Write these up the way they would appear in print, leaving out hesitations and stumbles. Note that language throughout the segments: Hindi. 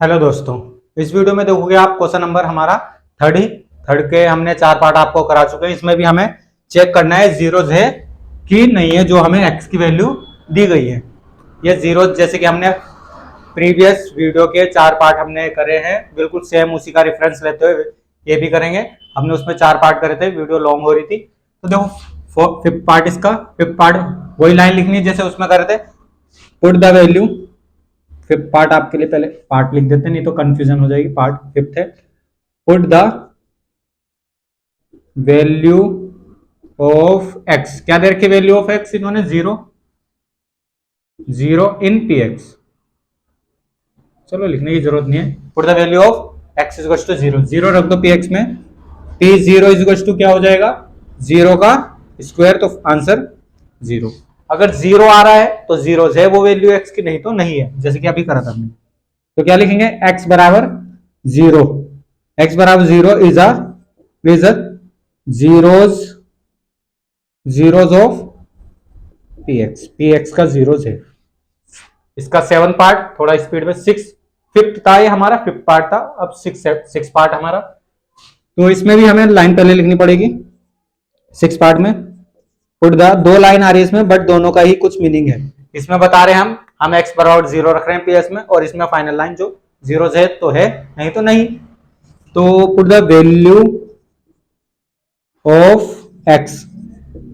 हेलो दोस्तों, इस वीडियो में देखोगे आप क्वेश्चन नंबर हमारा थर्ड के हमने 4 पार्ट आपको करा चुके हैं। इसमें भी हमें चेक करना है जीरोज है कि नहीं है जो हमें एक्स की वैल्यू दी गई है। ये जीरोज जैसे कि हमने प्रीवियस वीडियो के 4 पार्ट हमने करे हैं, बिल्कुल सेम उसी का रेफरेंस लेते हुए ये भी करेंगे। हमने उसमें 4 पार्ट करे थे, वीडियो लॉन्ग हो रही थी। तो देखो फिफ्थ पार्ट, इसका फिफ्थ पार्ट वही लाइन लिखनी है जैसे उसमें करे थे। Put the value, fifth part आपके लिए पहले पार्ट लिख देते हैं, नहीं तो कंफ्यूजन हो जाएगी। पार्ट फिफ्थ है, put the value of x. क्या दे रखी वैल्यू ऑफ एक्स इन्होंने? Zero in p x. चलो लिखने की जरूरत नहीं है। Put the value of x is to zero, zero रख दो पी एक्स में। पी जीरो इज टू क्या हो जाएगा? जीरो का स्क्वायर, तो आंसर जीरो। अगर जीरो आ रहा है तो जीरो है वो वैल्यू एक्स की, नहीं तो नहीं है, जैसे कि अभी करा था हमने। तो क्या लिखेंगे? एक्स बराबर जीरो, एक्स बराबर zero is a zeros of p x का जीरोज है। इसका 7 पार्ट, थोड़ा स्पीड में, 6 फिफ्थ था ये हमारा, फिफ्थ पार्ट था, अब 6 पार्ट हमारा। तो इसमें भी हमें लाइन पहले लिखनी पड़ेगी 6 पार्ट में। पुट द, 2 लाइन आ रही है इसमें, बट दोनों का ही कुछ मीनिंग है। इसमें बता रहे हैं हम एक्स बराबर जीरो रख रहे हैं पीएस में, और इसमें फाइनल लाइन जो जीरो है तो है, नहीं तो नहीं। तो put the value of x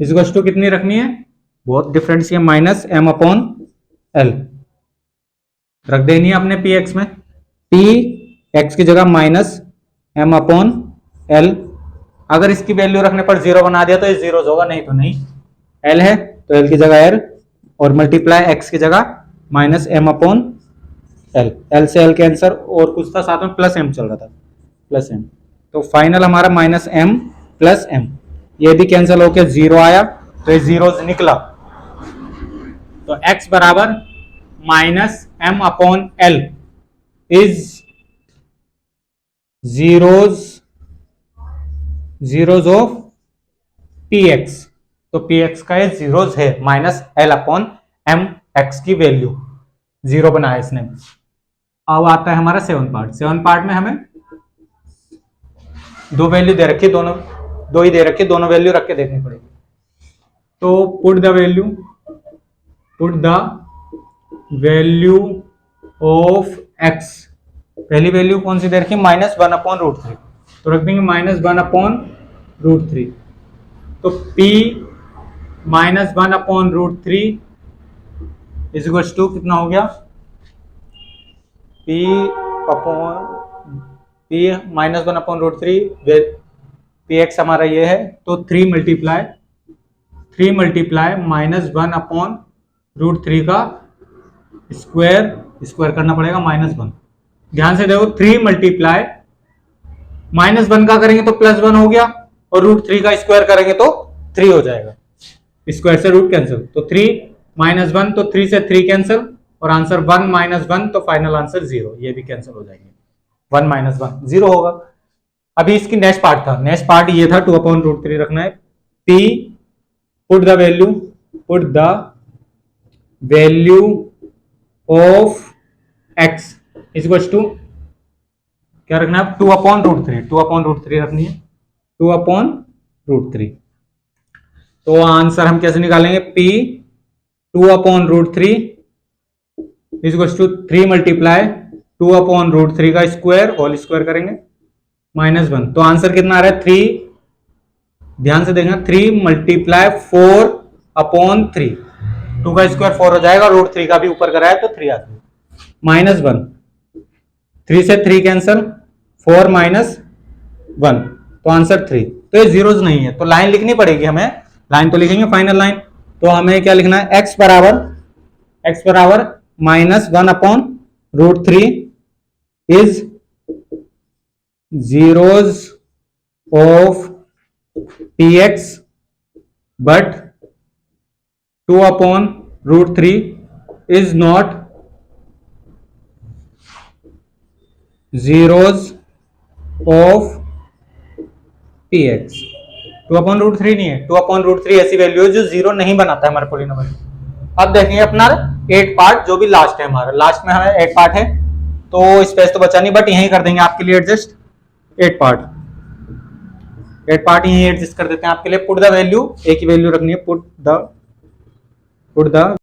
is to कितनी रखनी है? बहुत डिफरेंस है, माइनस एम अपॉन एल रख देनी है अपने पी एक्स में। पी एक्स की जगह माइनस एम अपॉन एल। अगर इसकी वैल्यू रखने पर जीरो बना दिया तो ये जीरो होगा, नहीं तो नहीं। एल है तो एल की जगह एल, और मल्टीप्लाई एक्स की जगह minus m upon l. L से एल कैंसर, और कुछ था साथ में प्लस एम चल रहा था, प्लस एम। तो फाइनल हमारा माइनस एम प्लस एम, ये भी कैंसिल होकर जीरो आया, तो ये जीरो निकला। तो एक्स बराबर minus m upon l is zeros of p x. तो पी एक्स का ये जीरोज है, minus l upon m, x की वैल्यू जीरो बनाया इसने। अब आता है हमारा 7 पार्ट। 7 पार्ट में हमें 2 वैल्यू दे रखी, दोनों 2 ही दे रखी, दोनों वैल्यू रख के देखनी पड़ेगी। तो put the value of x, पहली वैल्यू कौन सी दे रखी? माइनस 1 अपॉन रूट 3, तो रख देंगे माइनस 1 अपॉन रूट 3। तो P minus 1 upon root 3 is equal to कितना हो गया? P minus 1 upon root 3, p x हमारा ये है, तो 3 मल्टीप्लाई माइनस 1 अपॉन रूट 3 का स्क्वायर करना पड़ेगा, माइनस 1। ध्यान से देखो, 3 मल्टीप्लाई माइनस 1 का करेंगे तो प्लस 1 हो गया, और रूट 3 का स्क्वायर करेंगे तो 3 हो जाएगा। स्क्वायर से रूट कैंसिल, तो 3 माइनस 1, तो 3 से 3 कैंसिल, और आंसर 1 माइनस 1, तो फाइनल आंसर 0, ये भी कैंसिल हो जाएंगे। 1 माइनस 1 0 होगा। अभी इसकी नेक्स्ट पार्ट था, नेक्स्ट पार्ट ये था 2 अपॉन रूट 3 रखना है। P put the value of x is equal to क्या रखना है? 2 अपॉन रूट 3, 2 अपॉन रूट 3 रखनी है, 2 अपॉन रूट 3। तो आंसर हम कैसे निकालेंगे? P 2 upon root 3 is equal to 3 multiply 2 upon root 3 का स्क्वायर, होल स्क्वायर करेंगे, माइनस 1। तो आंसर कितना आ रहा है? 3, ध्यान से देखना, 3 मल्टीप्लाई 4 अपॉन 3, 2 का स्क्वायर 4 हो जाएगा, रूट 3 का भी ऊपर कराया तो 3 आ जाएगा, माइनस 1, 3 से 3 कैंसिल, 4 माइनस 1, तो आंसर 3। तो ये जीरोज नहीं है, तो लाइन लिखनी पड़ेगी हमें। लाइन तो लिखेंगे फाइनल लाइन। तो हमें क्या लिखना है? एक्स बराबर minus 1 upon root 3 is zeros of p x, but 2 upon root 3 is not zeros of p x. 2 upon root 3 नहीं है, 2 अपॉन रूट 3 ऐसी वैल्यू है जो जीरो नहीं बनाता है हमारे पॉलिनोमियल। अब देखेंगे अपना 8 पार्ट जो भी लास्ट है हमारा। लास्ट में हमें 8 पार्ट है, तो स्पेस तो बचा नहीं, बट यहीं कर देंगे आपके लिए एडजस्ट 8 पार्ट। 8 पार्ट यहीं एडजस्ट कर देते हैं आपके लिए। पुट द वैल्यू, एक ही वैल्यू रखनी है, पुट द